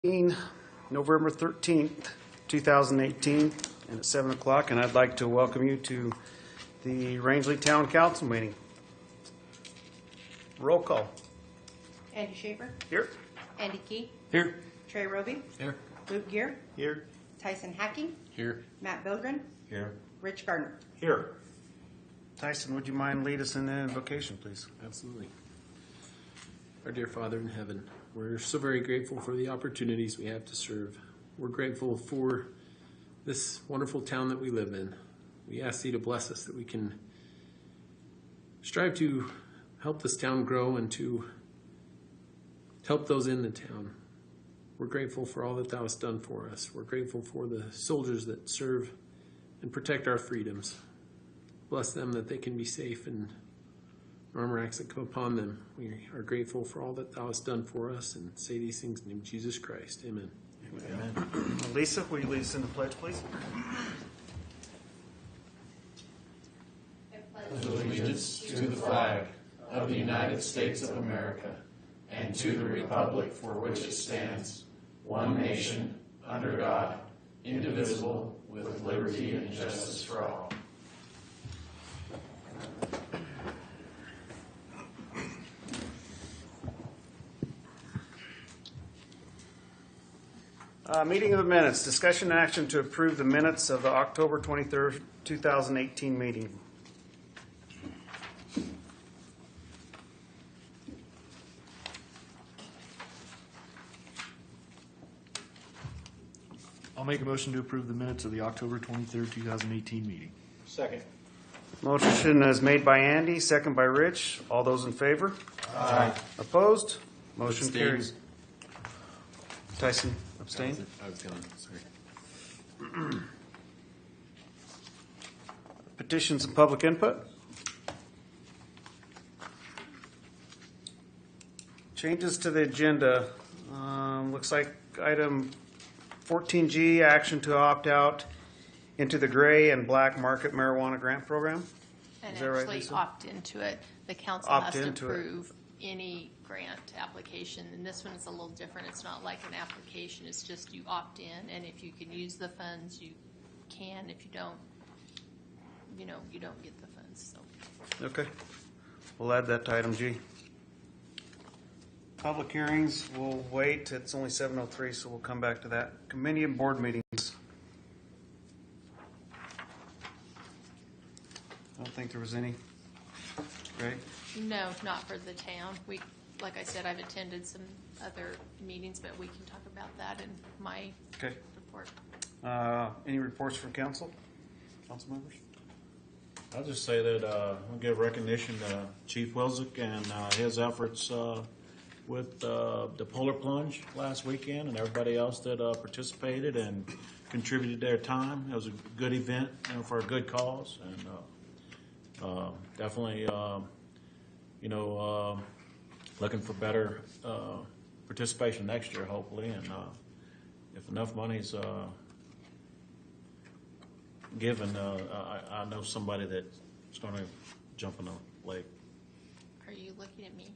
November 13th, 2018, and at 7 o'clock, and I'd like to welcome you to the Rangeley Town Council meeting. Roll call. Andy Schaefer. Here. Andy Key. Here. Trey Roby. Here. Luke Gear. Here. Tyson Hacking. Here. Matt Bilgren. Here. Rich Gardner. Here. Tyson, would you mind lead us in the invocation, please? Absolutely. Our dear Father in heaven, we're so very grateful for the opportunities we have to serve. We're grateful for this wonderful town that we live in. We ask Thee to bless us that we can strive to help this town grow and to help those in the town. We're grateful for all that Thou hast done for us. We're grateful for the soldiers that serve and protect our freedoms. Bless them that they can be safe and armor acts that come upon them. We are grateful for all that Thou hast done for us and say these things in the name of Jesus Christ. Amen. Amen. Lisa, will you lead us in the pledge, please? Allegiance to the flag of the United States of America and to the republic for which it stands, one nation, under God, indivisible, with liberty and justice for all. Meeting of the minutes. Discussion and action to approve the minutes of the October 23rd, 2018 meeting. I'll make a motion to approve the minutes of the October 23rd, 2018 meeting. Second. Motion is made by Andy, second by Rich. All those in favor? Aye. Opposed? Motion Abstain. carries. Tyson, abstain? I was gone. Sorry. Petitions and public input? Changes to the agenda. Looks like item 14G, action to opt out into the gray and black market marijuana grant program. And Is that right, actually Lisa? opt into it. The council Opt has to into it. approve any grant application, and this one is a little different. It's not like an application, it's just you opt in, and if you can use the funds, you can. If you don't, you don't get the funds, so. Okay. We'll add that to item G. Public hearings, we'll wait. It's only 7:03, so we'll come back to that. Committee and board meetings. I don't think there was any. Right? No, not for the town. Like I said, I've attended some other meetings, but we can talk about that in my Okay. report. Any reports from council? Council members? I'll just say that I'll give recognition to Chief Wilczek and his efforts with the Polar Plunge last weekend and everybody else that participated and contributed their time. It was a good event, for a good cause, and definitely, looking for better participation next year, hopefully, and if enough money's given, I know somebody that's going to jump in the lake. Are you looking at me?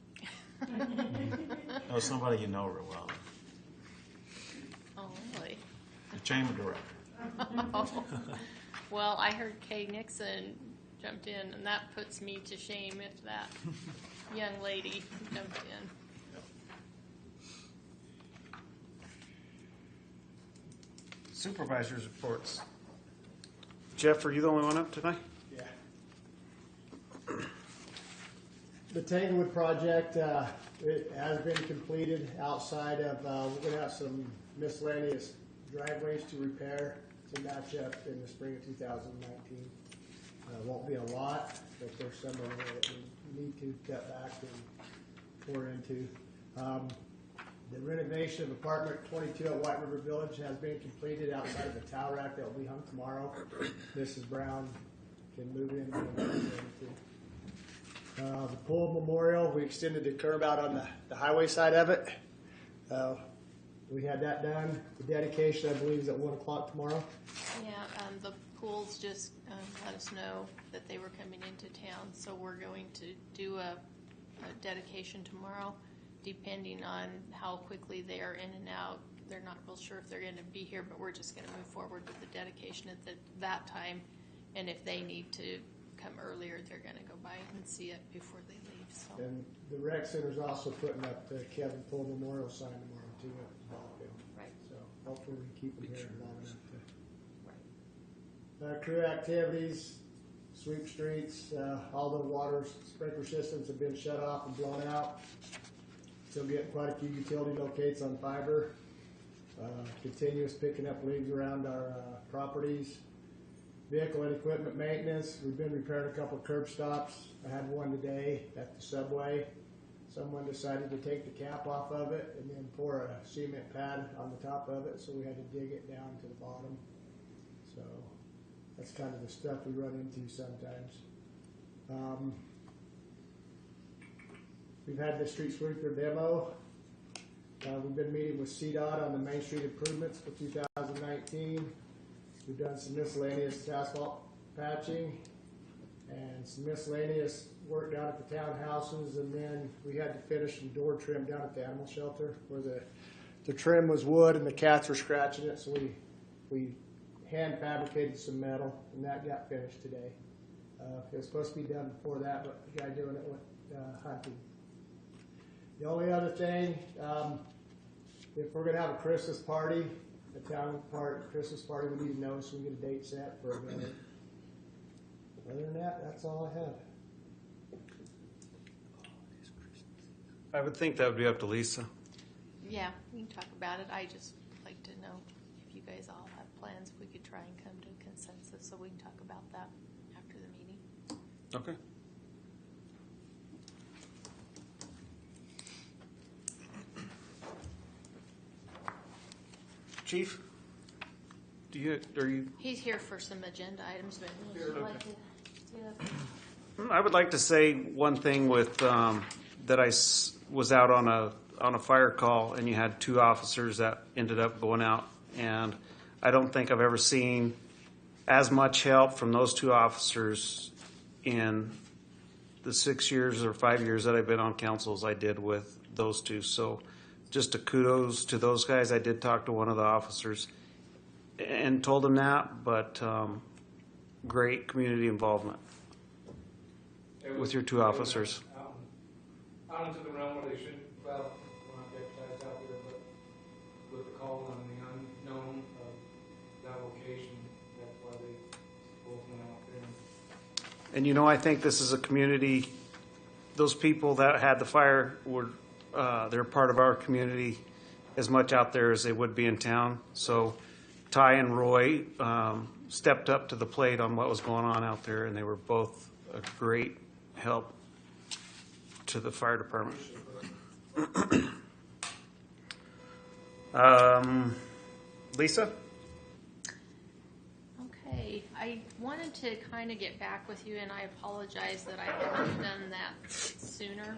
No, somebody you know real well. Oh, really? The chamber director. Well, I heard Kay Nixon jumped in, and that puts me to shame if that young lady jumped in. Supervisors reports. Jeff, are you the only one up tonight? Yeah. The Tanglewood project, it has been completed outside of, we're going to have some miscellaneous driveways to repair to match up in the spring of 2019. Won't be a lot, but there's some of them that we need to cut back and pour into. The renovation of apartment 22 at White River Village has been completed outside of the towel rack that will be hung tomorrow. Mrs. Brown can move in. The Pool Memorial, we extended the curb out on the highway side of it. We had that done. The dedication, I believe, is at 1 o'clock tomorrow. Yeah, the pools just let us know that they were coming into town, so we're going to do a dedication tomorrow. Depending on how quickly they are in and out, they're not real sure if they're gonna be here, but we're just gonna move forward with the dedication at that time. And if they need to come earlier, they're gonna go by and see it before they leave, so. And the rec center's also putting up the Kevin Poole Memorial sign tomorrow too at the ball field. Right. So hopefully we keep them here long enough to. Right. Crew activities, sweep streets, all the water sprinkler systems have been shut off and blown out. Still getting quite a few utility locates on fiber. Continuous picking up leaves around our properties. Vehicle and equipment maintenance. We've been repairing a couple of curb stops. I had one today at the subway. Someone decided to take the cap off of it and then pour a cement pad on the top of it, so we had to dig it down to the bottom. So that's kind of the stuff we run into sometimes. We've had the street sweeper demo. We've been meeting with CDOT on the Main Street improvements for 2019. We've done some miscellaneous asphalt patching and some miscellaneous work down at the townhouses, and then we had to finish some door trim down at the animal shelter where the trim was wood and the cats were scratching it, so we hand fabricated some metal, and that got finished today. It was supposed to be done before that, but the guy doing it went hunting. The only other thing, if we're going to have a Christmas party, a town Christmas party, we need to know so we get a date set for it. Other than that, that's all I have. I would think that would be up to Lisa. Yeah, we can talk about it. I just like to know if you guys all have plans, if we could try and come to a consensus so we can talk about that after the meeting. Okay. Chief, are you? He's here for some agenda items, but would you like to do that? I would like to say one thing with that I was out on a fire call, and you had two officers that ended up going out, and I don't think I've ever seen as much help from those two officers in the 6 years or 5 years that I've been on council as I did with those two. So just a kudos to those guys. I did talk to one of the officers and told him that, but great community involvement with your two officers. Out into the realm where they shouldn't, well, we're not deputized out there, but with the call on the unknown of that location, that's why they both went out there. And I think this is a community, those people that had the fire were, they're part of our community as much out there as they would be in town. So Ty and Roy stepped up to the plate on what was going on out there, and they were both a great help to the fire department. Lisa? Okay, I wanted to kind of get back with you, and I apologize that I haven't done that sooner.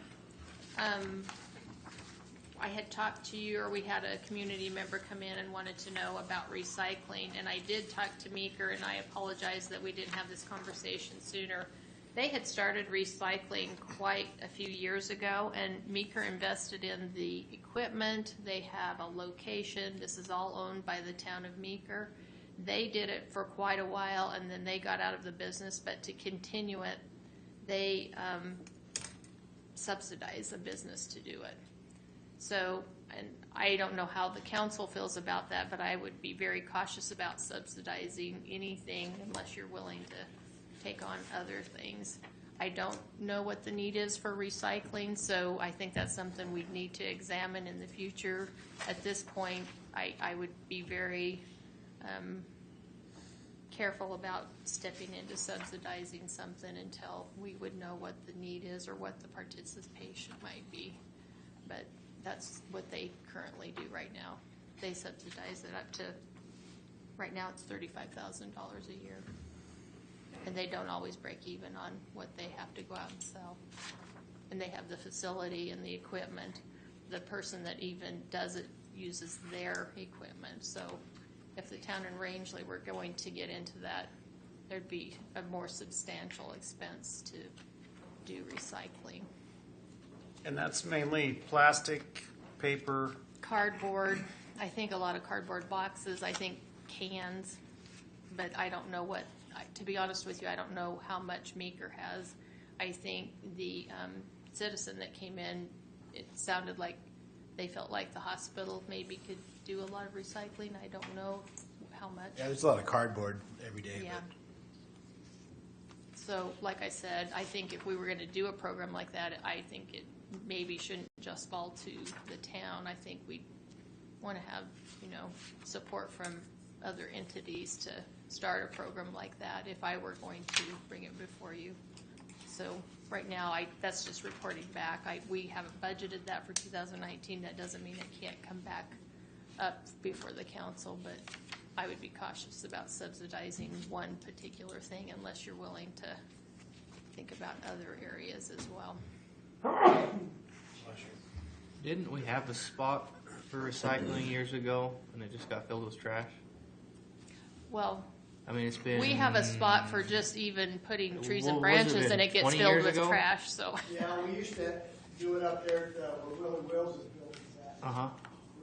I had talked to you, or we had a community member come in and wanted to know about recycling, and I did talk to Meeker, and I apologize that we didn't have this conversation sooner. They had started recycling quite a few years ago, and Meeker invested in the equipment. They have a location. This is all owned by the town of Meeker. They did it for quite a while, and then they got out of the business, but to continue it, they subsidize the business to do it. So, and I don't know how the council feels about that, but I would be very cautious about subsidizing anything unless you're willing to take on other things. I don't know what the need is for recycling, so I think that's something we'd need to examine in the future. At this point, I would be very careful about stepping into subsidizing something until we would know what the need is or what the participation might be. But that's what they currently do right now. They subsidize it up to, right now it's $35,000 a year. And they don't always break even on what they have to go out and sell. And they have the facility and the equipment. The person that even does it uses their equipment. So if the town in Rangeley were going to get into that, there'd be a more substantial expense to do recycling. And that's mainly plastic, paper. Cardboard, I think a lot of cardboard boxes, I think cans, but I don't know what, to be honest with you, I don't know how much Meeker has. I think the citizen that came in, it sounded like they felt like the hospital maybe could do a lot of recycling. I don't know how much. Yeah, there's a lot of cardboard every day. Yeah. So, like I said, I think if we were going to do a program like that, I think it maybe shouldn't just fall to the town. I think we want to have, support from other entities to start a program like that if I were going to bring it before you. So right now, that's just reporting back. We haven't budgeted that for 2019. That doesn't mean it can't come back up before the council, but I would be cautious about subsidizing one particular thing unless you're willing to think about other areas as well. Didn't we have a spot for recycling years ago and it just got filled with trash? Well, I mean, it's been. we have a spot for just even putting trees and What was it, branches and it gets 20 filled years with ago? trash, so. Yeah, we used to do it up there at where Willie Wills' building's at. Uh-huh.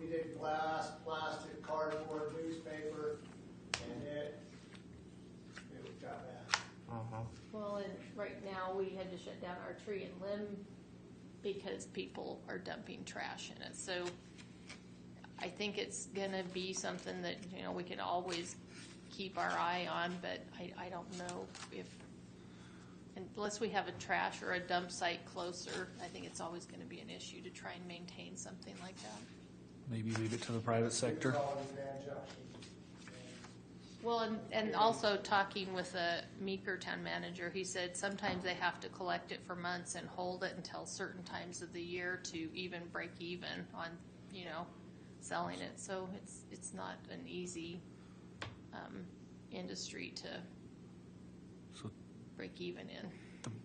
We did glass, plastic, cardboard, newspaper, and it got bad. Uh-huh. Well, and right now, we had to shut down our tree and limb because people are dumping trash in it. So I think it's gonna be something that, we can always keep our eye on, but I don't know if, unless we have a trash or a dump site closer, I think it's always gonna be an issue to try and maintain something like that. Maybe leave it to the private sector. It's all in Grand Junction. Well, and also talking with a Meeker town manager, he said sometimes they have to collect it for months and hold it until certain times of the year to even break even on, selling it. So it's not an easy industry to So break even in.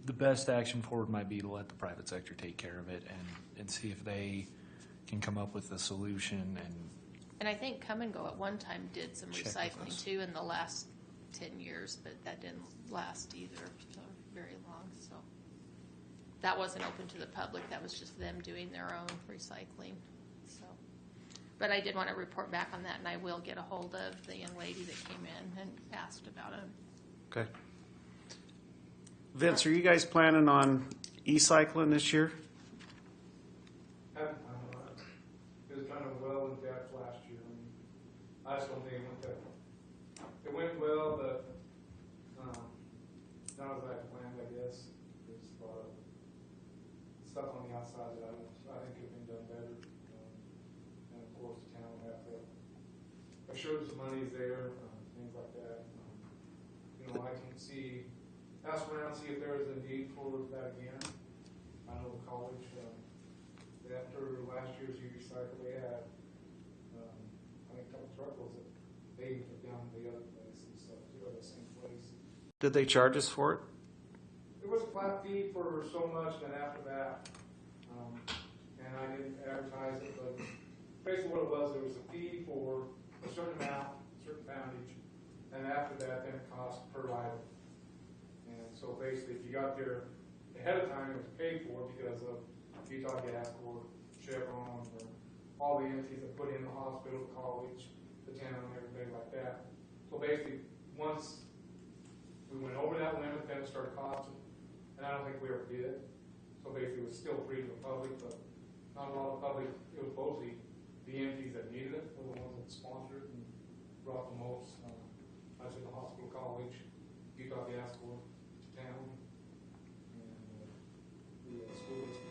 the best action forward might be to let the private sector take care of it and see if they can come up with a solution And I think Come and Go at one time did some Check with recycling us. too in the last 10 years, but that didn't last either so very long. So that wasn't open to the public. That was just them doing their own recycling. So, but I did want to report back on that, and I will get a hold of the young lady that came in and asked about it. Okay. Vince, are you guys planning on e-cycling this year? It was kind of well in depth last year. I just don't think it went that. It went well, but not as I planned, I guess. There's a lot of stuff on the outside that I think could have been done better. And of course, the town would have to assure some money's there, things like that. I can ask around, see if there is a need for that again. I know the college. After last year's recycle, they had, I think, a couple truckloads that they even took down to the other place and stuff, too, at the same place. Did they charge us for it? There was a flat fee for so much, then after that, and I didn't advertise it, but basically what it was, there was a fee for a certain amount, certain poundage, and after that, then it cost per item. And so basically, if you got there ahead of time, it was paid for because of Utah Gas Corp, Chevron, or all the entities that put in the hospital, the college, the town, everybody like that. So basically, once we went over that limit, then it started costing, and I don't think we ever did. So basically, it was still free to the public, but not a lot of public. It was mostly the entities that needed it were the ones that sponsored it and brought the most. I said the hospital, college, Utah Gas Corp, town, and the school district.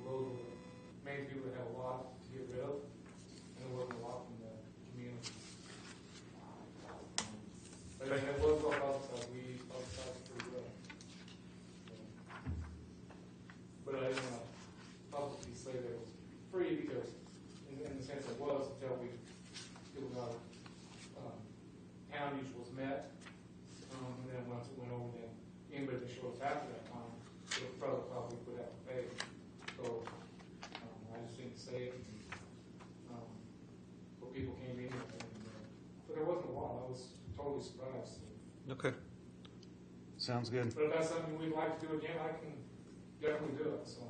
Those were the main people that had a lot to get rid of, and there wasn't a lot from the community. But it was well publicized. We publicized it pretty well. But I didn't want to publicly say that it was free because, in the sense it was, until our town use was met, and then once it went over, then anybody that showed us after that time, the public would have to pay. So I just didn't say it. But people came in, but there wasn't a lot. I was totally surprised. Okay. Sounds good. But if that's something we'd like to do again, I can definitely do it. So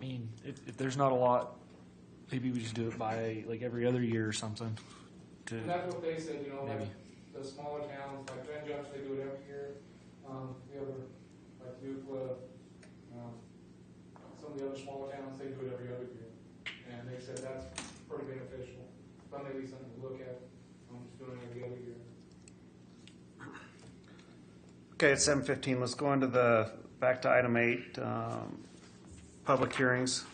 mean, if there's not a lot, maybe we just do it by like every other year or something. To And that's what they said, you know, maybe. like the smaller towns, like Grand Junction, they do it every year. The other, like Euclid, some of the other smaller towns, they do it every other year. And they said that's pretty beneficial. That may be something to look at, just doing it every other year. Okay, it's 7:15. Let's go into back to item 8, public hearings.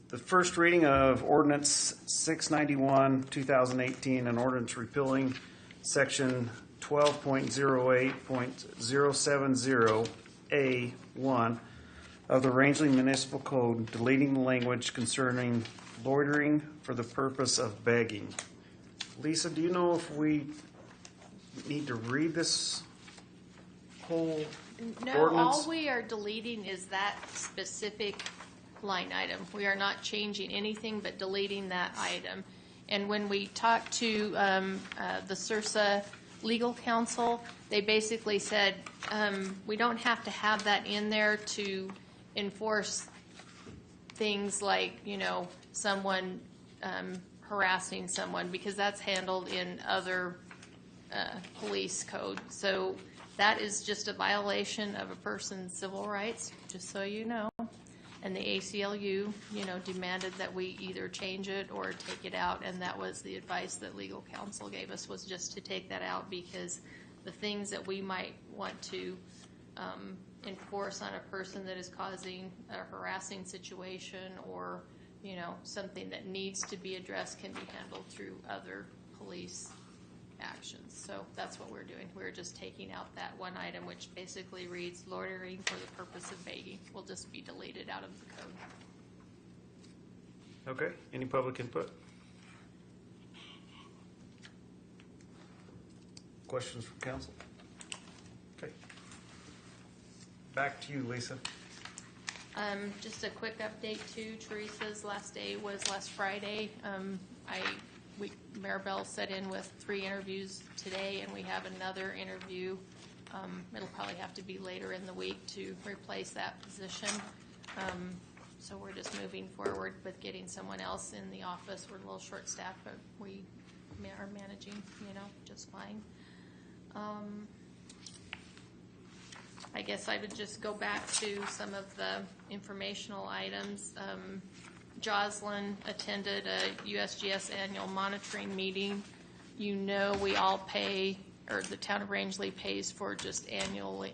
The first reading of ordinance 691, 2018, an ordinance repealing section 12.08.070A1 of the Rangeley Municipal Code, deleting the language concerning loitering for the purpose of begging. Lisa, do you know if we need to read this whole No, ordinance? all we are deleting is that specific line item. We are not changing anything but deleting that item. And when we talked to the Sursa Legal Counsel, they basically said we don't have to have that in there to enforce things like, you know, someone harassing someone, because that's handled in other police code. So that is just a violation of a person's civil rights, just so you know. And the ACLU, you know, demanded that we either change it or take it out, and that was the advice that legal counsel gave us, was just to take that out, because the things that we might want to enforce on a person that is causing a harassing situation, or, you know, something that needs to be addressed, can be handled through other police actions. So that's what we're doing. We're just taking out that one item, which basically reads loitering for the purpose of begging. Will just be deleted out of the code. Okay, any public input? Questions from council? Okay. Back to you, Lisa. Just a quick update too. Teresa's last day was last Friday. Maribel set in with 3 interviews today, and we have another interview. It'll probably have to be later in the week to replace that position. So we're just moving forward with getting someone else in the office. We're a little short-staffed, but we are managing, you know, just fine. I guess I would just go back to some of the informational items. Jocelyn attended a USGS annual monitoring meeting. You know, we all pay, or the town of Rangeley pays for just annual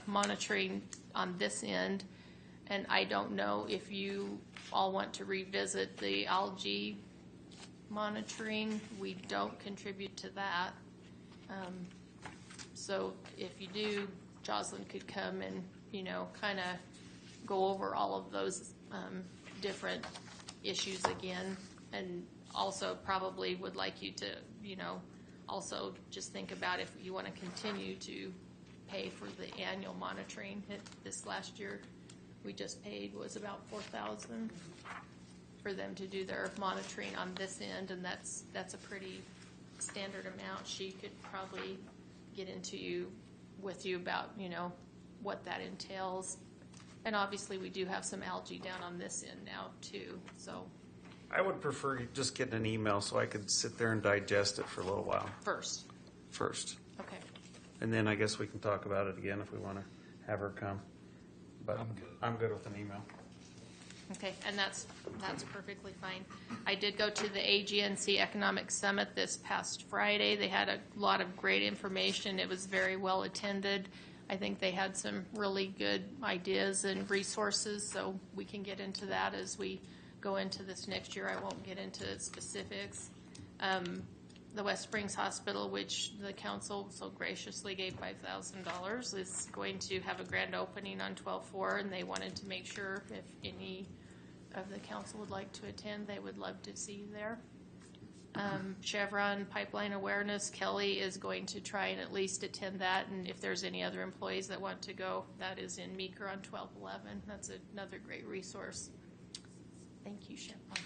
monitoring on this end. And I don't know if you all want to revisit the algae monitoring. We don't contribute to that. So if you do, Jocelyn could come and, you know, kind of go over all of those different issues again, and also probably would like you to, you know, also just think about if you want to continue to pay for the annual monitoring. This last year we just paid was about $4,000 for them to do their monitoring on this end, and that's a pretty standard amount. She could probably get with you about, you know, what that entails. And obviously, we do have some algae down on this end now, too. So I would prefer you just get an email so I could sit there and digest it for a little while first. Okay. And then I guess we can talk about it again if we want to have her come. But I'm good with an email. Okay, and that's perfectly fine. I did go to the AGNC Economic Summit this past Friday. They had a lot of great information. It was very well attended. I think they had some really good ideas and resources, so we can get into that as we go into this next year. I won't get into specifics. The West Springs Hospital, which the council so graciously gave $5,000, is going to have a grand opening on 12/4, and they wanted to make sure if any of the council would like to attend, they would love to see you there. Chevron Pipeline Awareness, Kelly is going to try and at least attend that, and if there's any other employees that want to go, that is in Meeker on 12/11. That's another great resource. Thank you, Chevron.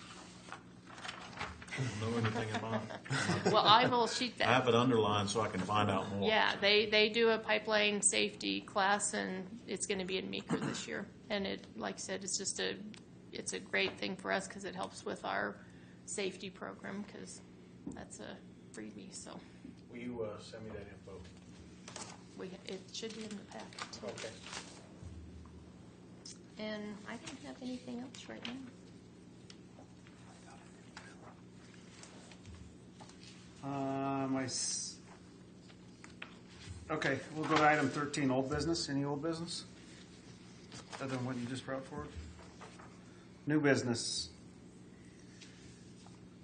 I don't know anything about it. Well, I will shoot that. I have it underlined so I can find out more. Yeah, they do a pipeline safety class, and it's going to be in Meeker this year. And it, like I said, it's a great thing for us because it helps with our safety program because that's a freebie. So Will you send me that info? it should be in the packet too. Okay. And I don't have anything else right now. Okay, we'll go to item 13, old business. Any old business? Other than what you just brought forward? New business.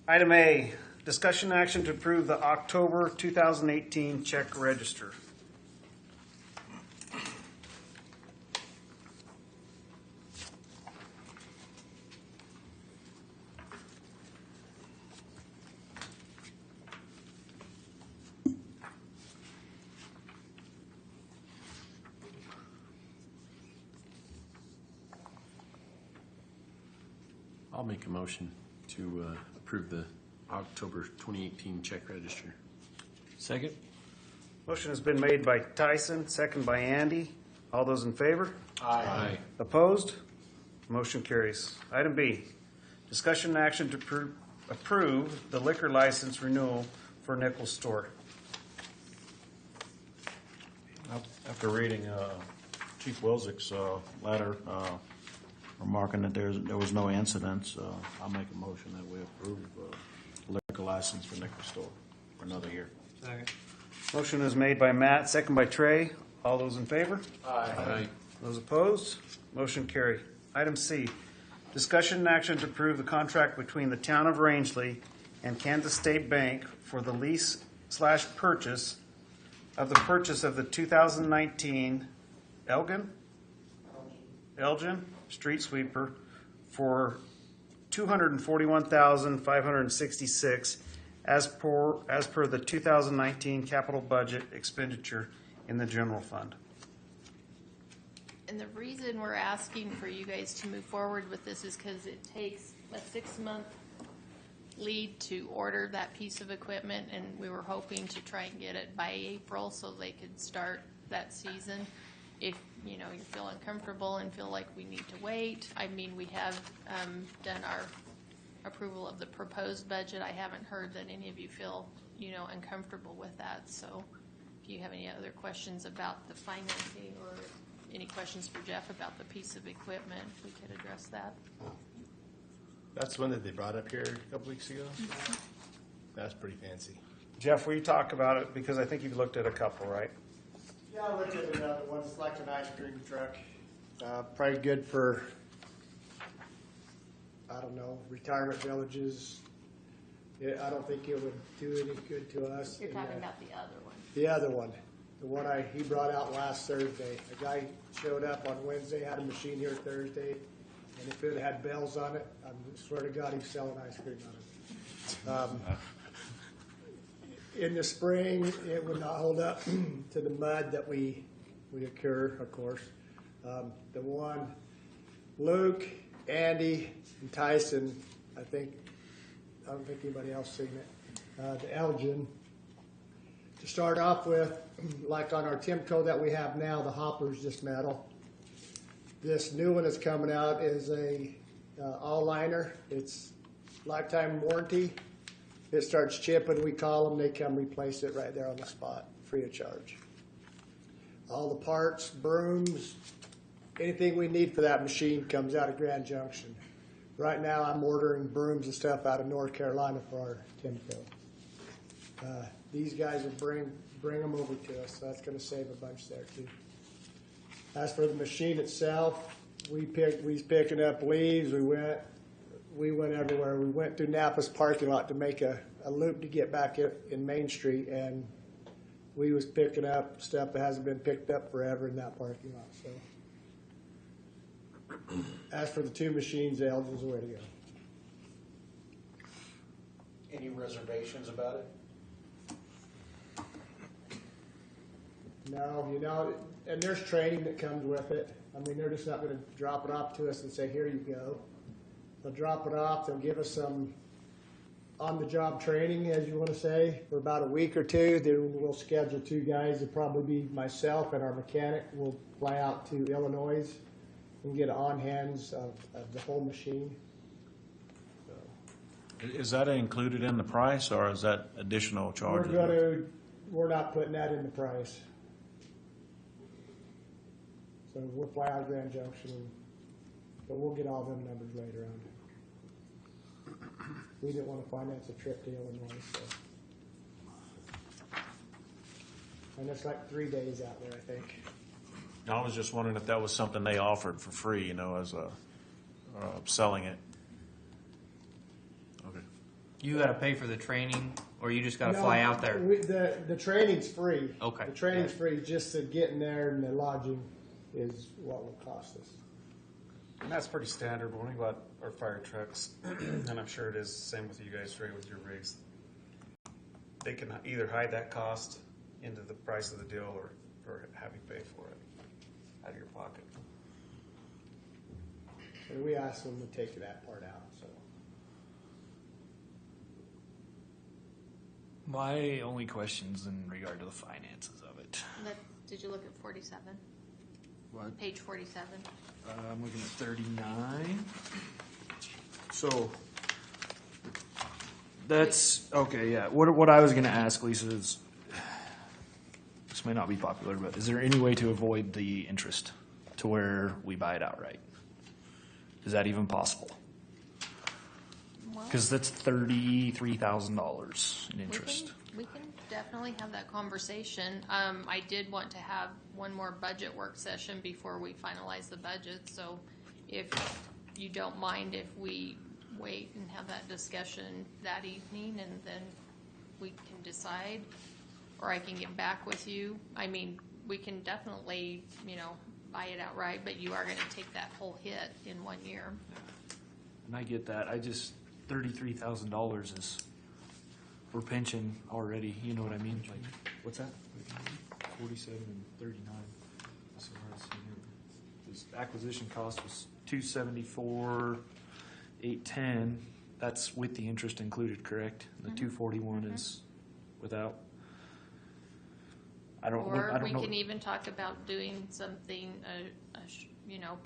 Item A, discussion action to approve the October 2018 check register. I'll make a motion to approve the October 2018 check register. Second? Motion has been made by Tyson, second by Andy. All those in favor? Aye. Opposed? Motion carries. Item B, discussion and action to approve the liquor license renewal for Nichols Store. After reading Chief Wilczek's letter remarking that there was no incidents, I'll make a motion that we approve liquor license for Nichols Store for another year. Second. Motion is made by Matt, second by Trey. All those in favor? Aye. Those opposed? Motion carried. Item C, discussion and action to approve the contract between the Town of Rangeley and Kansas State Bank for the lease/purchase of the 2019 Elgin street sweeper for $241,566 as per the 2019 capital budget expenditure in the general fund. And the reason we're asking for you guys to move forward with this is because it takes a 6-month lead to order that piece of equipment, and we were hoping to try and get it by April so they could start that season. If you feel uncomfortable and feel like we need to wait, I mean, we have done our approval of the proposed budget. I haven't heard that any of you feel uncomfortable with that. So if you have any other questions about the financing or any questions for Jeff about the piece of equipment, we could address that. That's one that they brought up here a couple weeks ago. That's pretty fancy. Jeff, will you talk about it? Because I think you've looked at a couple, right? Yeah, I looked at another one. It's like an ice cream truck. Probably good for, I don't know, retirement villages. I don't think it would do any good to us. You're talking about the other one. The other one, the one he brought out last Thursday. A guy showed up on Wednesday, had a machine here Thursday, and if it had bells on it, I swear to God, he's selling ice cream on it. In the spring, it would not hold up to the mud that we occur, of course. The one, Luke, Andy, and Tyson, I don't think anybody else seen it. The Elgin. To start off with, like on our Timco that we have now, the hopper's just metal. This new one that's coming out is a all liner. It's lifetime warranty. It starts chipping, we call them, they come replace it right there on the spot, free of charge. All the parts, brooms, anything we need for that machine comes out of Grand Junction. Right now I'm ordering brooms and stuff out of North Carolina for our Timco. These guys will bring them over to us, so that's going to save a bunch there too. As for the machine itself, we was picking up leaves, we went everywhere. We went through Napa's parking lot to make a loop to get back in Main Street, and we was picking up stuff that hasn't been picked up forever in that parking lot. So, as for the two machines, the Elgin's the way to go. Any reservations about it? No, and there's training that comes with it. I mean, they're just not going to drop it off to us and say, here you go. They'll drop it off. They'll give us some on-the-job training, as you want to say, for about a week or two. Then we'll schedule 2 guys. It'll probably be myself and our mechanic. We'll fly out to Illinois and get on hands of the whole machine. So Is that included in the price, or is that additional charges? we're not putting that in the price. So we'll fly out of Grand Junction, but we'll get all them numbers later on. We didn't want to finance a trip to Illinois, so. And it's like 3 days out there, I think. I was just wondering if that was something they offered for free, as a selling it. Okay. You got to pay for the training, or you just got to fly out there. The training's free. Okay. The training's free. Just to get in there and the lodging is what will cost us. And that's pretty standard when we go out our fire trucks, and I'm sure it is the same with you guys, Ray, with your rigs. They can either hide that cost into the price of the deal or have you pay for it out of your pocket. And we asked them to take that part out, so. My only question's in regard to the finances of it. Did you look at 47? What? Page 47. I'm looking at 39. So that's okay. Yeah. What I was going to ask, Lisa, is this may not be popular, but is there any way to avoid the interest to where we buy it outright? Is that even possible? Because that's $33,000 in interest. We can definitely have that conversation. I did want to have one more budget work session before we finalize the budget. So if you don't mind if we wait and have that discussion that evening and then we can decide, or I can get back with you. I mean, we can definitely, buy it outright, but you are going to take that whole hit in 1 year. And I get that. $33,000 is we're pinching already. You know what I mean? Like, what's that? 47 and 39. So I was seeing this acquisition cost was $274,810. That's with the interest included, correct? The $241 is without. I don't know. We can even talk about doing something,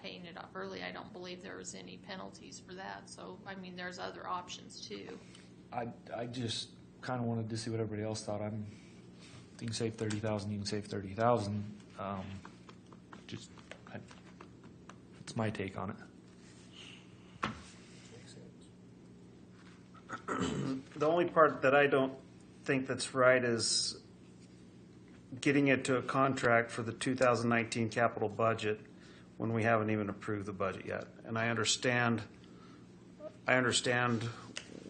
paying it off early. I don't believe there was any penalties for that. So, I mean, there's other options too. I just kind of wanted to see what everybody else thought. You can save 30,000. You can save 30,000. It's my take on it. The only part that I don't think that's right is getting it to a contract for the 2019 capital budget when we haven't even approved the budget yet. And I understand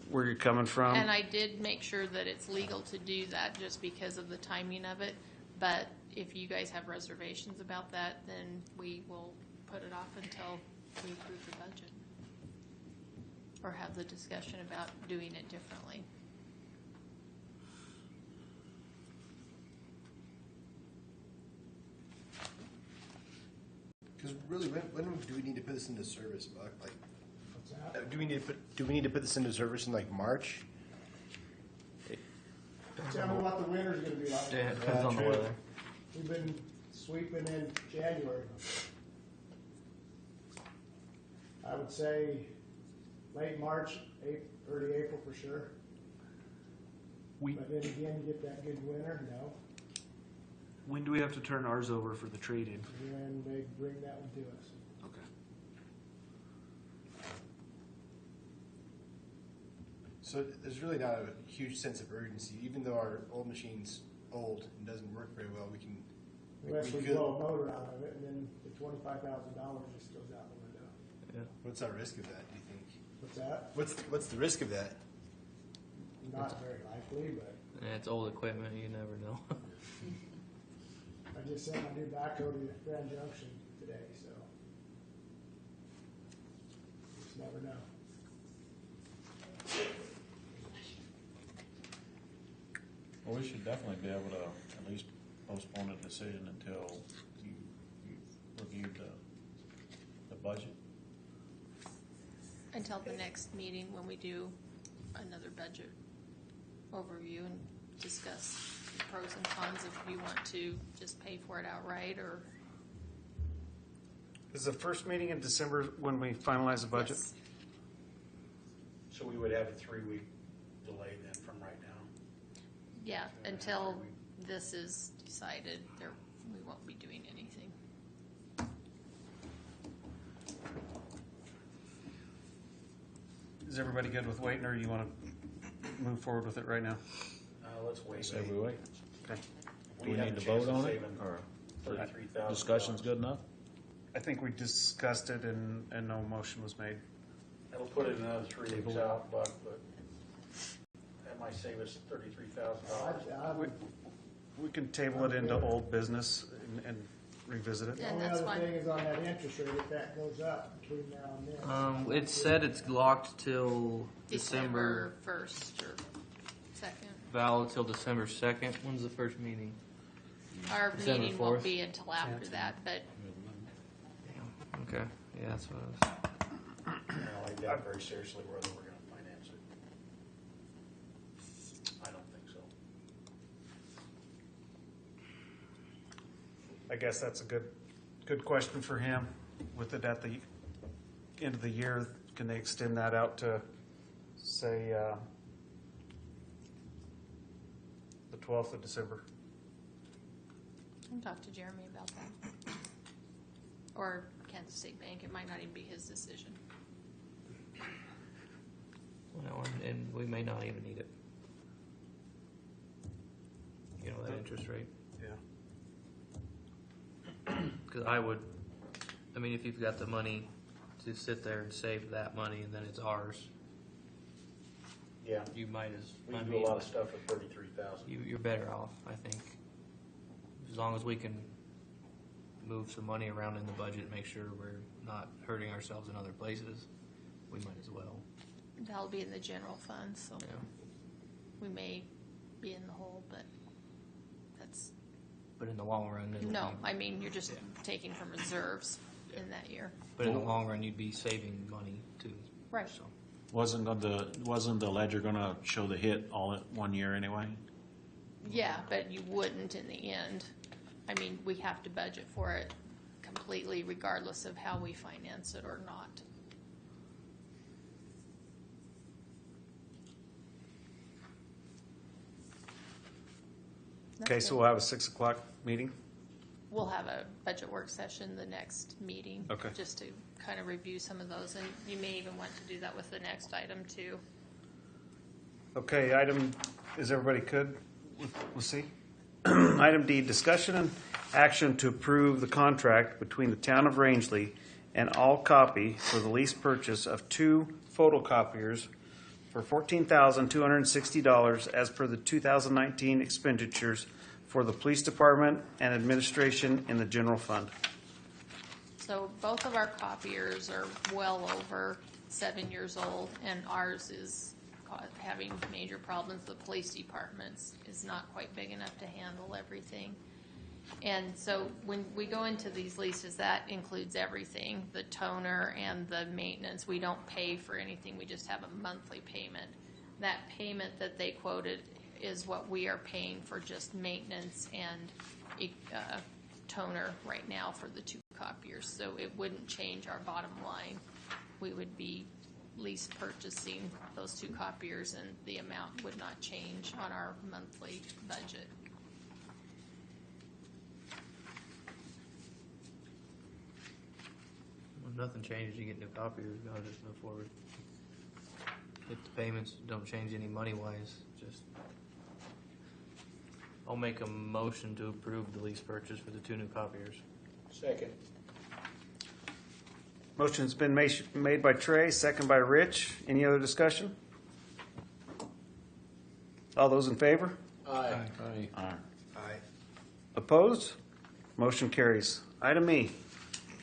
where you're coming from. And I did make sure that it's legal to do that just because of the timing of it. But if you guys have reservations about that, then we will put it off until we approve the budget or have the discussion about doing it differently. Because really, when do we need to put this into service, Buck? Like, What's that? do we need to put this into service in like March? Tell me what the winter's gonna be like. Yeah, it depends on the true. weather. We've been sweeping in January. I would say late March, early April for sure. But then again, get that good winter, no. When do we have to turn ours over for the trade-in? And they bring that one to us. Okay. So there's really not a huge sense of urgency, even though our old machine's old and doesn't work very well. We can. Unless we could- blow a motor out of it, and then the $25,000 just goes out the window. What's our risk of that? Do you think? What's that? What's the risk of that? Not very likely, but And it's old equipment, you never know. I just sent my new backhoe to Grand Junction today, so just never know. Well, we should definitely be able to at least postpone a decision until you reviewed the budget. Until the next meeting when we do another budget overview and discuss the pros and cons if you want to just pay for it outright or. Is the first meeting in December when we finalize the budget? Yes. So we would have a 3-week delay then from right now. Yeah, until this is decided, we won't be doing anything. Is everybody good with waiting, or you want to move forward with it right now? Let's wait. Say we wait. Okay. Do we have need a to chance vote of on it, saving or $33,000. discussion's good enough? I think we discussed it and no motion was made. It'll put it another 3 weeks out, but that might save us $33,000. We can table it into old business and revisit it. Yeah. The only that's other fine. thing is on that interest rate, if that goes up between now and then. It said it's locked till December, 1st or 2nd. valid till December 2nd. When's the first meeting? Our December meeting 4th? won't be until after that, but Okay, yeah, that's what I was. I doubt very seriously whether we're going to finance it. I don't think so. I guess that's a good question for him. With it at the end of the year, can they extend that out to, say, the 12th of December? I'll talk to Jeremy about that. Or Kansas State Bank, it might not even be his decision. Well, and we may not even need it. You know, that interest rate. Yeah. Because I mean, if you've got the money to sit there and save that money and then it's ours, Yeah, you might we can do a lot of stuff with $33,000. you're better off, I think. As long as we can move some money around in the budget, make sure we're not hurting ourselves in other places, we might as well. That'll be in the general fund, so Yeah. we may be in the hole, but that's, But in the long run, no, I mean, you're just taking from reserves in that year. But in the long run, you'd be saving money too. Right. So Wasn't the ledger gonna show the hit all at 1 year anyway? Yeah, but you wouldn't in the end. I mean, we have to budget for it completely regardless of how we finance it or not. Okay, That's so it. we'll have a 6 o'clock meeting? We'll have a budget work session the next meeting. Okay. Just to kind of review some of those, and you may even want to do that with the next item too. Okay, is everybody good with C? Item D, discussion and action to approve the contract between the town of Rangeley and All Copy for the lease purchase of 2 photocopiers for $14,260 as per the 2019 expenditures for the police department and administration in the general fund. So both of our copiers are well over 7 years old, and ours is having major problems. The police department's is not quite big enough to handle everything. And so when we go into these leases, that includes everything, the toner and the maintenance. We don't pay for anything, we just have a monthly payment. That payment that they quoted is what we are paying for just maintenance and toner right now for the 2 copiers. So it wouldn't change our bottom line. We would be lease purchasing those 2 copiers, and the amount would not change on our monthly budget. if nothing changes, you get new copiers, I'll just move forward. If the payments don't change any money-wise, just, I'll make a motion to approve the lease purchase for the 2 new copiers. Second. Motion's been made by Trey, second by Rich. Any other discussion? All those in favor? Aye. Aye. Opposed? Motion carries. Item E,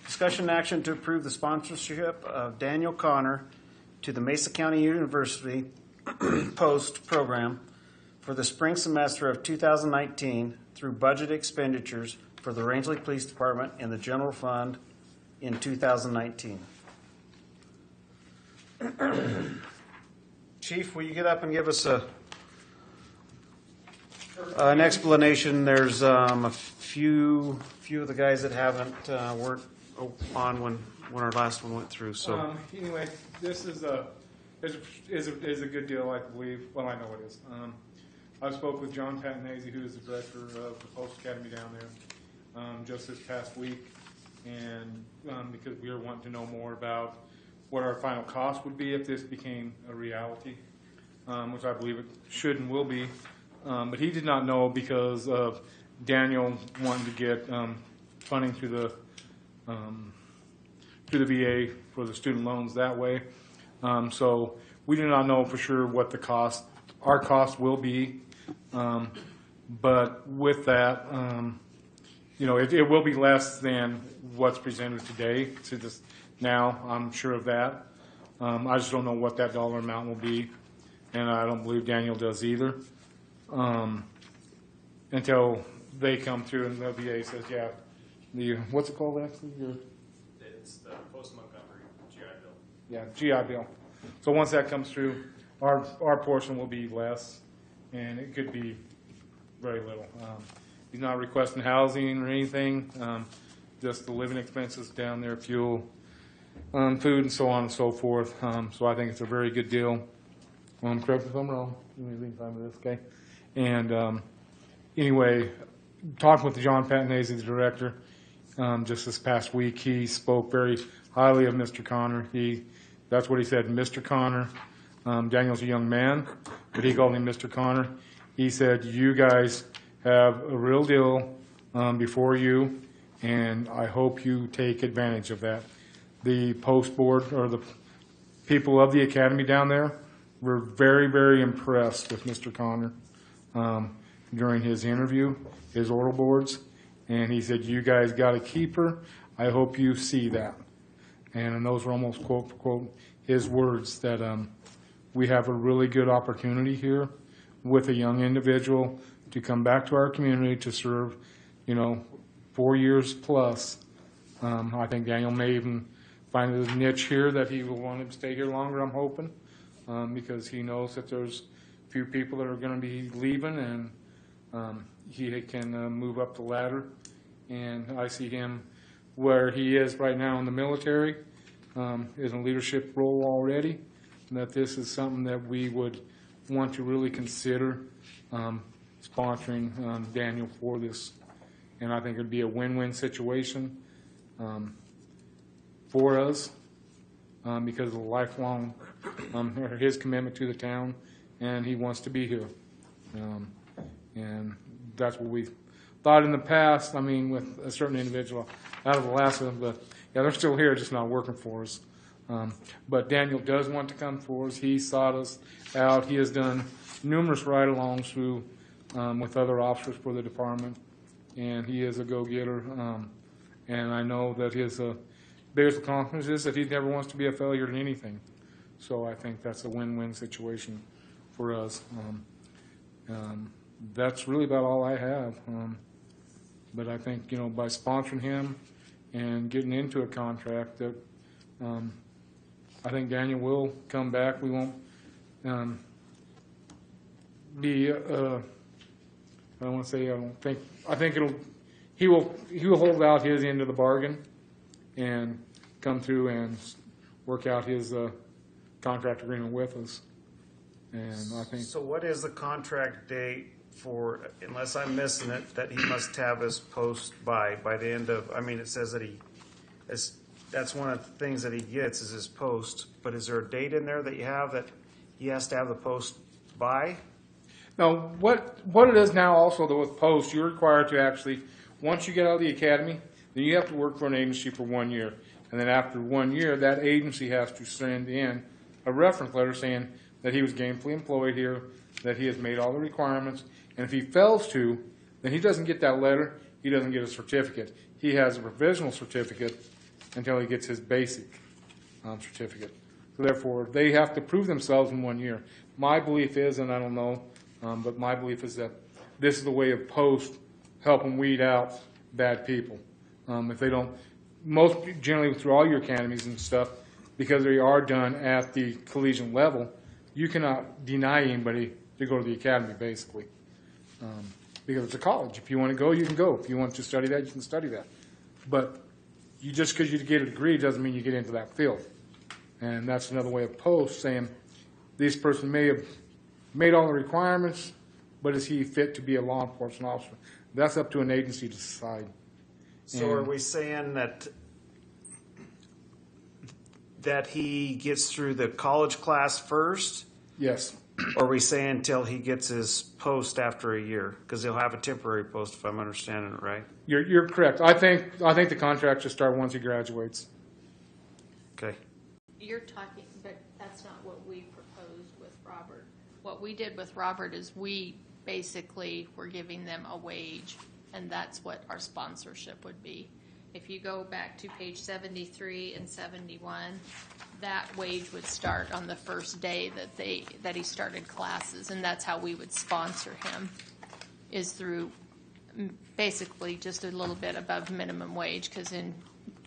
discussion and action to approve the sponsorship of Daniel Connor to the Mesa County University Post Program for the spring semester of 2019 through budget expenditures for the Rangeley Police Department and the general fund in 2019. Chief, will you get up and give us an explanation? There's a few of the guys that weren't on when our last one went through. So Anyway, this is a good deal, I believe. Well, I know it is. I spoke with John Patanese, who is the director of the Post Academy down there, just this past week, and because we were wanting to know more about what our final cost would be if this became a reality, which I believe it should and will be. But he did not know because of Daniel wanting to get funding through the VA for the student loans that way. So we do not know for sure what our cost will be. But with that, it will be less than what's presented today to this now. I'm sure of that. I just don't know what that dollar amount will be, and I don't believe Daniel does either. Until they come through and the VA says, yeah, what's it called actually? It's the Post-Montgomery GI Bill. Yeah, GI Bill. So once that comes through, our portion will be less, and it could be very little. He's not requesting housing or anything, just the living expenses down there, fuel, food, and so on and so forth. So I think it's a very good deal. Correct me if I'm wrong. Give me a lead time of this, okay? And anyway, talking with John Patanese, the director, just this past week, he spoke very highly of Mr. Connor. That's what he said, Mr. Connor. Daniel's a young man, but he called him Mr. Connor. He said, you guys have a real deal before you, and I hope you take advantage of that. The post board, or the people of the academy down there, were very, very impressed with Mr. Connor during his interview, his oral boards, and he said, you guys got a keeper. I hope you see that. And those were almost quote for quote his words, that we have a really good opportunity here with a young individual to come back to our community to serve, 4 years plus. I think Daniel may even find his niche here that he will want to stay here longer, I'm hoping, because he knows that there's a few people that are going to be leaving, and he can move up the ladder. And I see him where he is right now in the military, is in a leadership role already, and that this is something that we would want to really consider sponsoring Daniel for this. And I think it would be a win-win situation for us because of the lifelong, his commitment to the town, and he wants to be here. And that's what we thought in the past, with a certain individual out of Alaska, but yeah, they're still here, just not working for us. But Daniel does want to come for us. He sought us out. He has done numerous ride-alongs through with other officers for the department, and he is a go-getter. And I know that his biggest accomplishment is that he never wants to be a failure in anything. So I think that's a win-win situation for us. That's really about all I have. But I think, by sponsoring him and getting into a contract, that I think Daniel will come back. We won't be. I don't want to say. I think he will hold out his end of the bargain and come through and work out his contract agreement with us. And I think. So what is the contract date for, unless I'm missing it, that he must have his post by the end of, it says that that's one of the things that he gets is his post, but is there a date in there that you have that he has to have the post by? No, what it is now also though with post, you're required to actually, once you get out of the academy, then you have to work for an agency for 1 year. And then after 1 year, that agency has to send in a reference letter saying that he was gainfully employed here, that he has made all the requirements. And if he fails to, then he doesn't get that letter. He doesn't get a certificate. He has a provisional certificate until he gets his basic certificate. So therefore, they have to prove themselves in 1 year. My belief is, and I don't know, but my belief is that this is the way of post helping weed out bad people. If they don't, most generally through all your academies and stuff, because they are done at the collegiate level, you cannot deny anybody to go to the academy, basically. Because it's a college. If you want to go, you can go. If you want to study that, you can study that. But you just because you get a degree doesn't mean you get into that field. And that's another way of post saying this person may have made all the requirements, but is he fit to be a law enforcement officer? That's up to an agency to decide. So are we saying that he gets through the college class first? Yes. Or are we saying until he gets his post after a year? Because he'll have a temporary post, if I'm understanding it right. You're correct. I think the contract should start once he graduates. Okay. You're talking, but that's not what we proposed with Robert. What we did with Robert is we basically were giving them a wage, and that's what our sponsorship would be. If you go back to page 73 and 71, that wage would start on the first day that he started classes, and that's how we would sponsor him, is through basically just a little bit above minimum wage, because in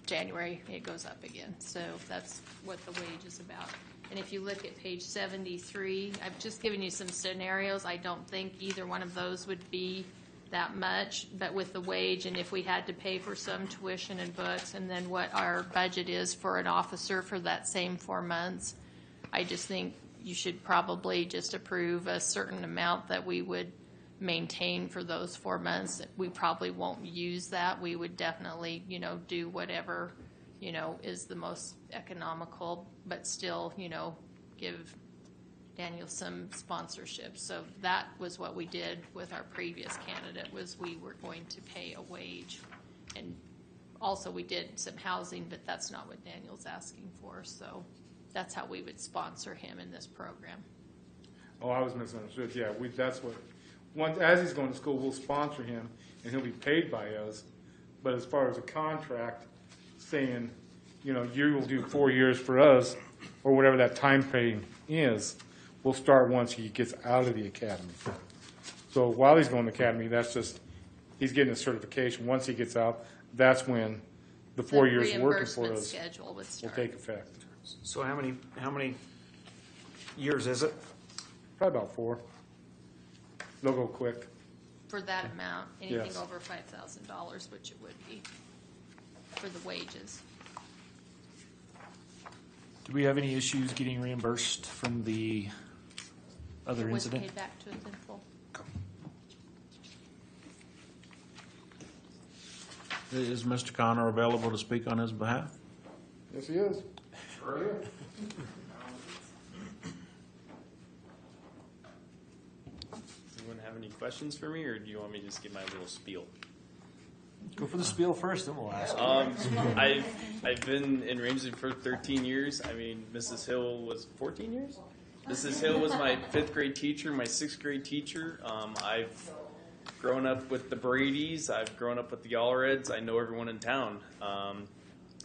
January it goes up again. So that's what the wage is about. And if you look at page 73, I've just given you some scenarios. I don't think either one of those would be that much, but with the wage, and if we had to pay for some tuition and books, and then what our budget is for an officer for that same 4 months, I just think you should probably just approve a certain amount that we would maintain for those 4 months. We probably won't use that. We would definitely, do whatever, is the most economical, but still, give Daniel some sponsorship. So that was what we did with our previous candidate, was we were going to pay a wage. And also we did some housing, but that's not what Daniel's asking for. So that's how we would sponsor him in this program. Oh, I was misunderstood. Yeah, that's what, as he's going to school, we'll sponsor him and he'll be paid by us. But as far as a contract saying, you will do 4 years for us, or whatever that time frame is, we'll start once he gets out of the academy. So while he's going to the academy, that's just, he's getting a certification. Once he gets out, that's when the 4 years working for us schedule would will take effect. So how many years is it? Probably about 4. They'll go quick. For that amount, anything Yes. over $5,000, which it would be for the wages. Do we have any issues getting reimbursed from the other It was incident? paid back to us in full. Is Mr. Connor available to speak on his behalf? Yes, he is. Anyone have any questions for me, or do you want me to just give my little spiel? Go for the spiel first, then we'll ask. I've been in Ramsey for 13 years. I mean, Mrs. Hill was 14 years? Mrs. Hill was my 5th grade teacher, my 6th grade teacher. I've grown up with the Bradys. I've grown up with the Allreds. I know everyone in town.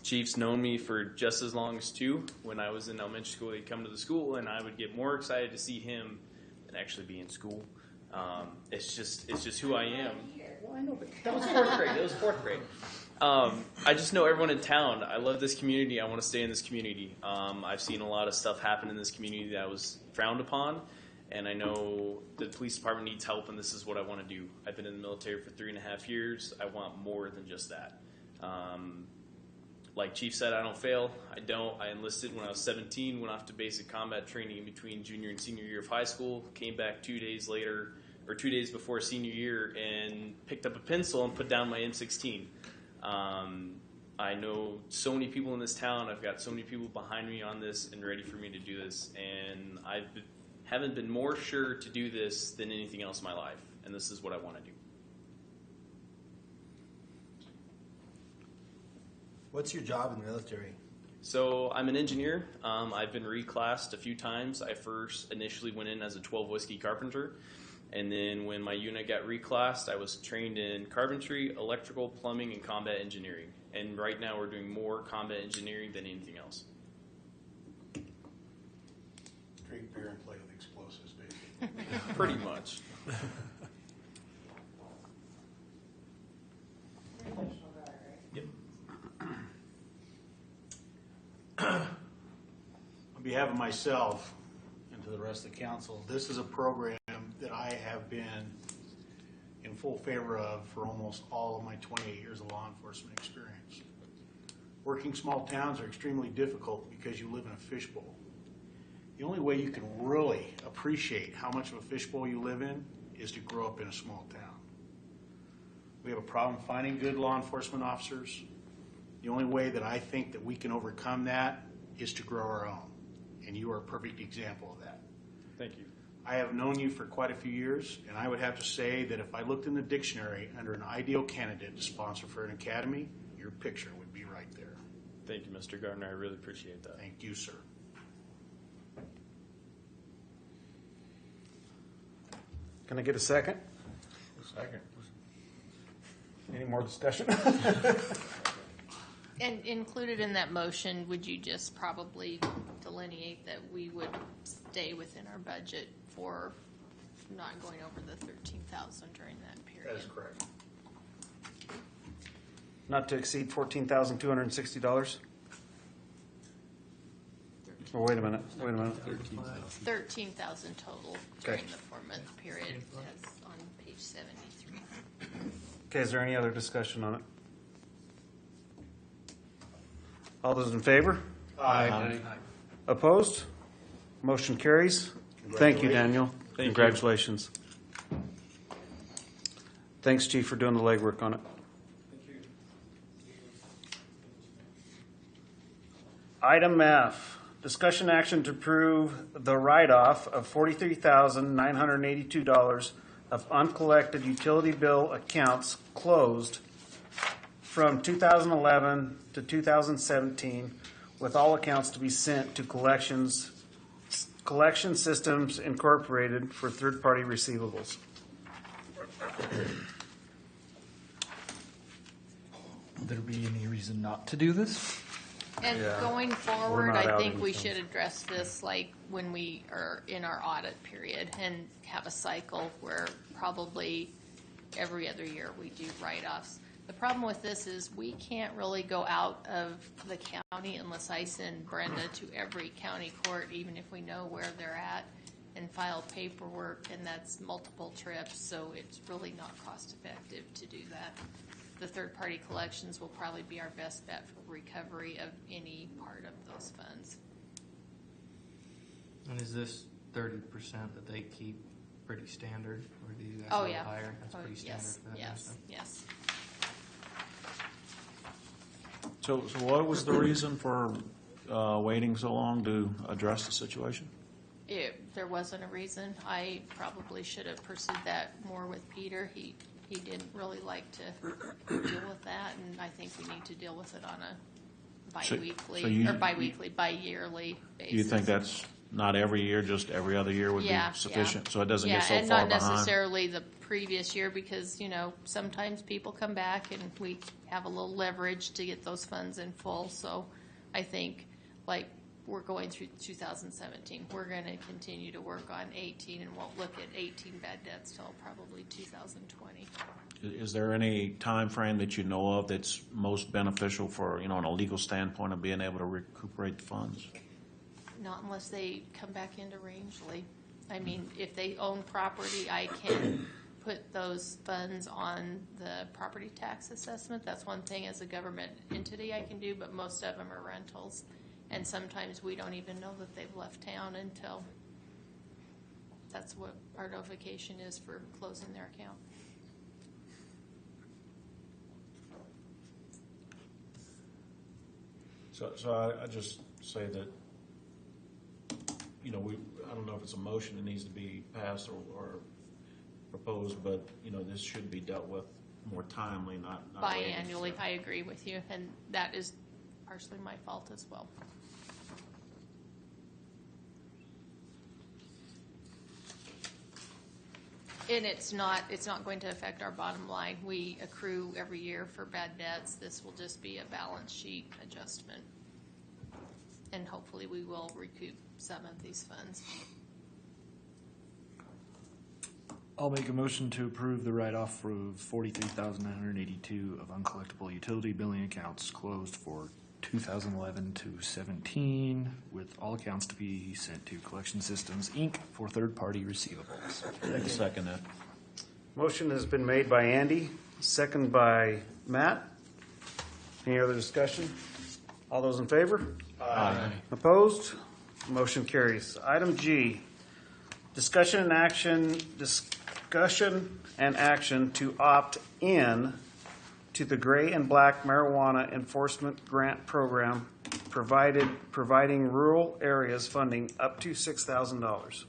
Chief's known me for just as long as 2. When I was in elementary school, he'd come to the school, and I would get more excited to see him than actually be in school. It's just who I am. Well, I know, but that was 4th grade. That was 4th grade. I just know everyone in town. I love this community. I want to stay in this community. I've seen a lot of stuff happen in this community that was frowned upon, and I know the police department needs help, and this is what I want to do. I've been in the military for 3.5 years. I want more than just that. Like Chief said, I don't fail. I don't. I enlisted when I was 17, went off to basic combat training in between junior and senior year of high school, came back 2 days later, or 2 days before senior year, and picked up a pencil and put down my M16. I know so many people in this town. I've got so many people behind me on this and ready for me to do this, and I haven't been more sure to do this than anything else in my life, and this is what I want to do. What's your job in the military? So I'm an engineer. I've been reclassed a few times. I first initially went in as a 12 whiskey carpenter, and then when my unit got reclassed, I was trained in carpentry, electrical, plumbing, and combat engineering. And right now we're doing more combat engineering than anything else. Drink beer and play with explosives, basically. Pretty much. On behalf of myself and to the rest of the council, this is a program that I have been in full favor of for almost all of my 28 years of law enforcement experience. Working small towns are extremely difficult because you live in a fishbowl. The only way you can really appreciate how much of a fishbowl you live in is to grow up in a small town. We have a problem finding good law enforcement officers. The only way that I think that we can overcome that is to grow our own. And you are a perfect example of that. Thank you. I have known you for quite a few years, and I would have to say that if I looked in the dictionary under an ideal candidate to sponsor for an academy, your picture would be right there. Thank you, Mr. Gardner. I really appreciate that. Thank you, sir. Can I get a second? Second. Any more discussion? And included in that motion, would you just probably delineate that we would stay within our budget for not going over the 13,000 during that period? That is correct. Not to exceed $14,260? Oh, wait a minute. 13,000 total during the 4-month period, as on page 73. Okay, is there any other discussion on it? All those in favor? Aye. Opposed? Motion carries. Thank you, Daniel. Thank you. Congratulations. Thanks, Chief, for doing the legwork on it. Item F, discussion action to approve the write-off of $43,982 of uncollected utility bill accounts closed from 2011 to 2017, with all accounts to be sent to Collection Systems Incorporated for third-party receivables. Would there be any reason not to do this? And Yeah. going We're forward, not I out think we anything. should address this like when we are in our audit period and have a cycle where probably every other year we do write-offs. The problem with this is we can't really go out of the county unless I send Brenda to every county court, even if we know where they're at, and file paperwork, and that's multiple trips, so it's really not cost-effective to do that. The third-party collections will probably be our best bet for recovery of any part of those funds. And is this 30% that they keep pretty standard, or do you guys Oh, go yeah. higher? That's Oh, pretty standard yes, for that kind of yes, stuff. yes. So what was the reason for waiting so long to address the situation? There wasn't a reason. I probably should have pursued that more with Peter. He didn't really like to deal with that, and I think we need to deal with it on a bi-yearly basis. You think that's not every year, just every other year would be sufficient, so it doesn't get so far behind? Yeah, and not necessarily the previous year, because, sometimes people come back and we have a little leverage to get those funds in full. So I think, like, we're going through 2017. We're going to continue to work on 18 and won't look at 18 bad debts till probably 2020. Is there any time frame that you know of that's most beneficial for, on a legal standpoint of being able to recuperate the funds? Not unless they come back into Rangeley. I mean, if they own property, I can put those funds on the property tax assessment. That's one thing as a government entity I can do, but most of them are rentals. And sometimes we don't even know that they've left town until that's what our notification is for closing their account. So I just say that, I don't know if it's a motion that needs to be passed or proposed, but, this should be dealt with more timely, not waiting. Biannually, I agree with you, and that is partially my fault as well. And it's not going to affect our bottom line. We accrue every year for bad debts. This will just be a balance sheet adjustment. And hopefully we will recoup some of these funds. I'll make a motion to approve the write-off of $43,982 of uncollectible utility billing accounts closed for 2011 to 17, with all accounts to be sent to Collection Systems, Inc. for third-party receivables. Second that. Motion has been made by Andy, second by Matt. Any other discussion? All those in favor? Aye. Opposed? Motion carries. Item G, discussion and action to opt in to the gray and black marijuana enforcement grant program, providing rural areas funding up to $6,000.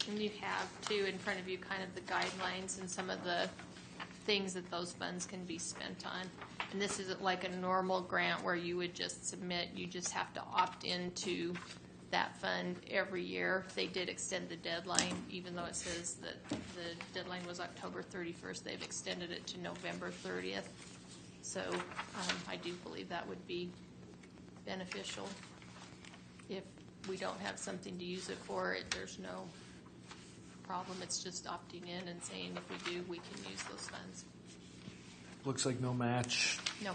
And you have too in front of you kind of the guidelines and some of the things that those funds can be spent on. And this isn't like a normal grant where you would just submit, you just have to opt into that fund every year. They did extend the deadline, even though it says that the deadline was October 31st, they've extended it to November 30th. So I do believe that would be beneficial. If we don't have something to use it for, there's no problem. It's just opting in and saying if we do, we can use those funds. Looks like no match. No.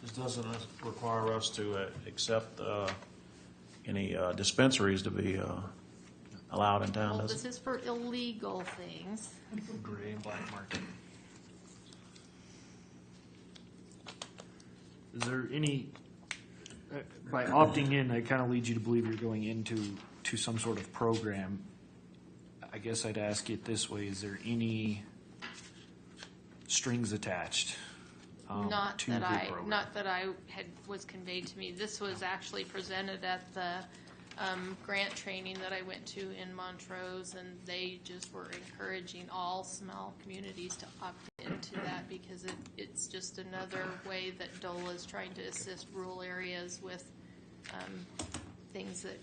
This doesn't require us to accept any dispensaries to be allowed in town, Well, does this it? is for illegal things. Gray and black market. Is there any, by opting in, that kind of leads you to believe you're going into some sort of program. I guess I'd ask it this way, is there any strings attached Not to that the I, program? not that I had, was conveyed to me. This was actually presented at the grant training that I went to in Montrose, and they just were encouraging all small communities to opt into that because it's just another way that DOLA is trying to assist rural areas with things that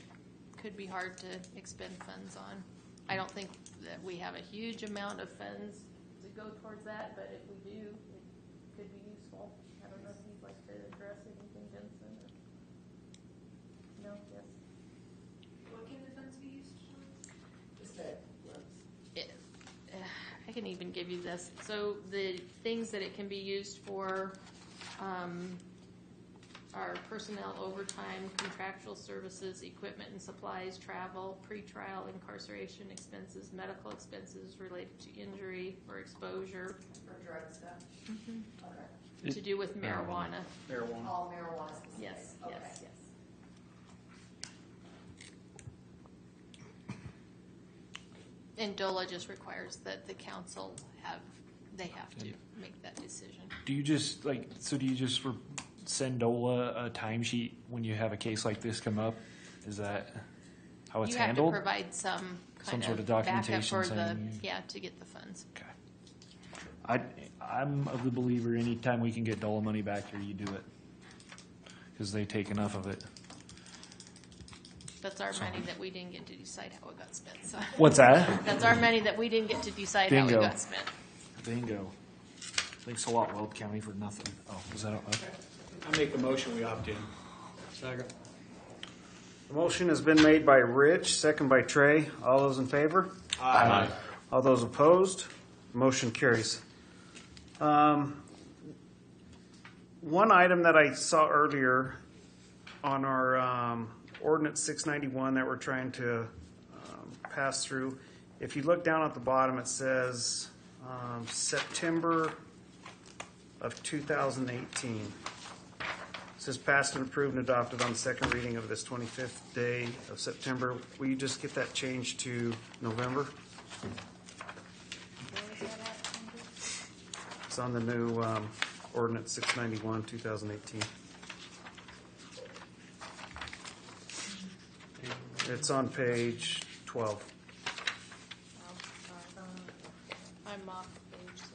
could be hard to expend funds on. I don't think that we have a huge amount of funds to go towards that, but if we do, it could be useful. I don't know if you'd like to address anything, Jensen? No, yes? What can the funds be used for? I can even give you this. So the things that it can be used for are personnel overtime, contractual services, equipment and supplies, travel, pretrial incarceration expenses, medical expenses related to injury or exposure. For drug stuff? Okay. To do with marijuana. Marijuana. All marijuana specific? Yes, Okay. yes, yes. And DOLA just requires that the council have to make that decision. Do you just send DOLA a timesheet when you have a case like this come up? Is that how it's You handled? have to provide some kind sort of of backup documentation for the, saying- to get the funds. Okay. I'm of the believer anytime we can get DOLA money back here, you do it. Because they take enough of it. That's our money that we didn't get to decide how it got spent, so. What's that? That's our money that we didn't get to decide how it Bingo. got spent. Bingo. Thanks a lot, Weld County, for nothing. Oh, was that okay? I make the motion, we opt in. Second. The motion has been made by Rich, second by Trey. All those in favor? Aye. All those opposed? Motion carries. One item that I saw earlier on our ordinance 691 that we're trying to pass through, if you look down at the bottom, it says September of 2018. It says passed and approved and adopted on the second reading of this 25th day of September. Will you just get that changed to November? It's on the new ordinance 691, 2018. It's on page 12. I'm off page 6.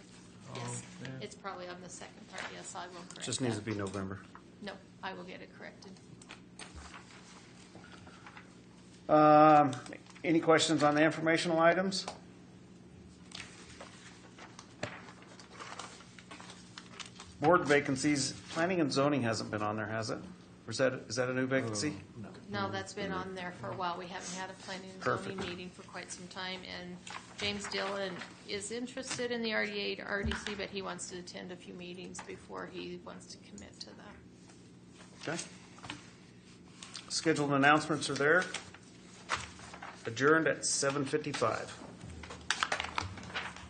Yes, it's probably on the second part. Yes, I will correct Just needs to that. be November. No, I will get it corrected. Any questions on the informational items? Board vacancies, planning and zoning hasn't been on there, has it? Or is that a new vacancy? No, that's been on there for a while. We haven't had a planning and zoning meeting for quite some time, and James Dillon is interested in the RDA to RDC, but he wants to attend a few meetings before he wants to commit to that. Okay. Scheduled announcements are there. Adjourned at 7:55.